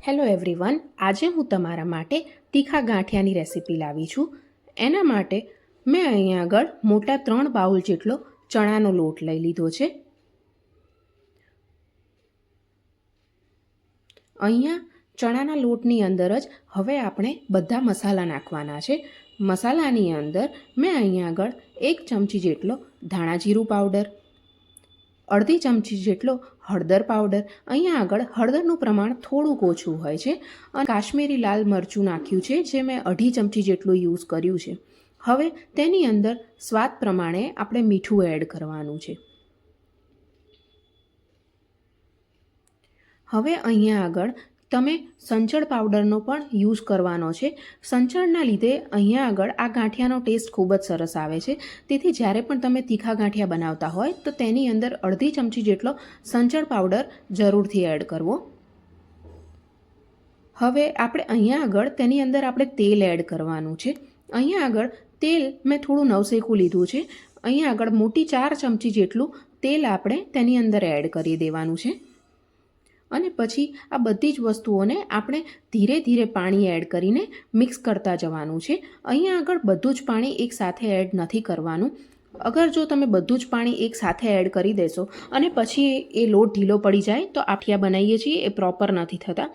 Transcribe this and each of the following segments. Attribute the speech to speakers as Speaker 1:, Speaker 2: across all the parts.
Speaker 1: Hello everyone, આજે હું તમારા માટે તીખા ગાંઠિયાની રેસીપી લાવી છું. એના માટે મેં અહીંયા આગળ મોટા 3 બાઉલ જેટલો ચણાનો લોટ લઈ લીધો છે. અહીંયા ચણાના લોટની અંદર જ હવે આપણે બધા મસાલા નાખવાના છે. મસાલાની અંદર મેં અહીંયા આગળ 1 ચમચી જેટલો ધાણા જીરું પાવડર, અડધી ચમચી જેટલો હળદર પાવડર, અહીંયા આગળ હળદરનું પ્રમાણ થોડુંક ઓછું હોય છે, અને કાશ્મીરી લાલ મરચું નાખ્યું છે જે મેં અડધી ચમચી જેટલું યુઝ કર્યું છે. હવે તેની અંદર સ્વાદ પ્રમાણે આપણે મીઠું એડ કરવાનું છે. હવે અહીંયા આગળ તમે સંચળ પાવડરનો પણ યુઝ કરવાનો છે. સંચળના લીધે અહીંયા આગળ આ ગાંઠિયાનો ટેસ્ટ ખૂબ જ સરસ આવે છે. તેથી જ્યારે પણ તમે તીખા ગાંઠિયા બનાવતા હોય તો તેની અંદર અડધી ચમચી જેટલો સંચળ પાવડર જરૂરથી એડ કરવો. હવે આપણે અહીંયા આગળ તેની અંદર આપણે તેલ એડ કરવાનું છે. અહીંયા આગળ તેલ મેં થોડું નવસેકું લીધું છે. અહીંયા આગળ મોટી 4 ચમચી જેટલું તેલ આપણે તેની અંદર એડ કરી દેવાનું છે. અને પછી આ બધી જ વસ્તુઓને આપણે ધીરે ધીરે પાણી એડ કરીને મિક્સ કરતા જવાનું છે. અહીંયા આગળ બધું જ પાણી એકસાથે એડ નથી કરવાનું. અગર જો તમે બધું જ પાણી એકસાથે એડ કરી દેશો અને પછી એ લોટ ઢીલો પડી જાય તો ગાંઠિયા બનાવીએ છીએ એ પ્રોપર નથી થતા.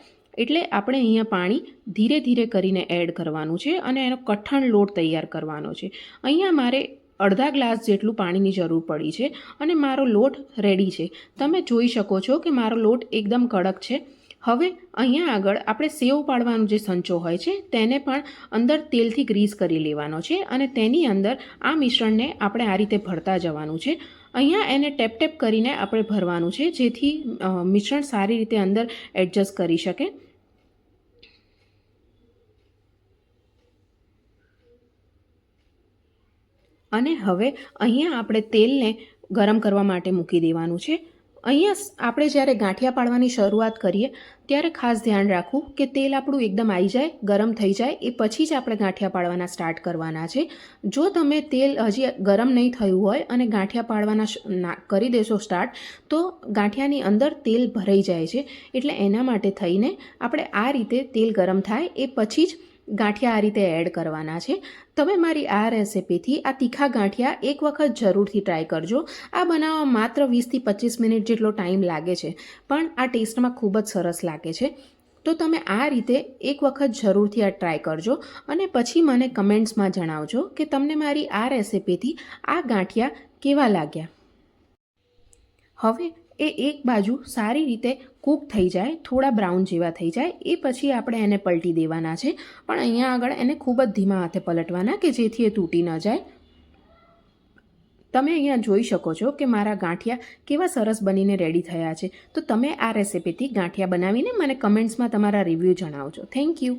Speaker 1: એટલે આપણે અહીંયા પાણી ધીરે ધીરે કરીને એડ કરવાનું છે અને એનો કઠણ લોટ તૈયાર કરવાનો છે. અહીંયા મારે અડધા ગ્લાસ જેટલું પાણીની જરૂર પડી છે અને મારો લોટ રેડી છે. તમે જોઈ શકો છો કે મારો લોટ એકદમ કડક છે. હવે અહીંયા આગળ આપણે સેવ પાડવાનો જે સંચો હોય છે તેને પણ અંદર તેલથી ગ્રીસ કરી લેવાનો છે અને તેની અંદર આ મિશ્રણને આપણે આ રીતે ભરતા જવાનું છે. અહીંયા એને ટેપ ટેપ કરીને આપણે ભરવાનું છે જેથી મિશ્રણ સારી રીતે અંદર એડજસ્ટ કરી શકે. અને હવે અહીંયા આપણે તેલને ગરમ કરવા માટે મૂકી દેવાનું છે. અહીંયા આપણે જ્યારે ગાંઠિયા પાડવાની શરૂઆત કરીએ ત્યારે ખાસ ધ્યાન રાખવું કે તેલ આપણું એકદમ આવી જાય, ગરમ થઈ જાય એ પછી જ આપણે ગાંઠિયા પાડવાના સ્ટાર્ટ કરવાના છે. જો તમે તેલ હજી ગરમ નહીં થયું હોય અને ગાંઠિયા પાડવાના કરી દેશો સ્ટાર્ટ તો ગાંઠિયાની અંદર તેલ ભરાઈ જાય છે. એટલે એના માટે થઈને આપણે આ રીતે તેલ ગરમ થાય એ પછી જ ગાંઠિયા આ રીતે એડ કરવાના છે. તમે મારી આ રેસિપીથી આ તીખા ગાંઠિયા એક વખત જરૂરથી ટ્રાય કરજો. આ બનાવવામાં માત્ર 20થી 25 મિનિટ જેટલો ટાઈમ લાગે છે, પણ આ ટેસ્ટમાં ખૂબ જ સરસ લાગે છે. તો તમે આ રીતે એક વખત જરૂરથી આ ટ્રાય કરજો અને પછી મને કમેન્ટ્સમાં જણાવજો કે તમને મારી આ રેસિપીથી આ ગાંઠિયા કેવા લાગ્યા. હવે એ એક બાજુ સારી રીતે કૂક થઈ જાય, થોડા બ્રાઉન જેવા થઈ જાય એ પછી આપણે એને પલટી દેવાના છે. પણ અહીંયા આગળ એને ખૂબ જ ધીમા હાથે પલટવાના કે જેથી એ તૂટી ન જાય. તમે અહીંયા જોઈ શકો છો કે મારા ગાંઠિયા કેવા સરસ બનીને રેડી થયા છે. તો તમે આ રેસિપીથી ગાંઠિયા બનાવીને મને કમેન્ટ્સમાં તમારા રિવ્યૂ જણાવજો. Thank you.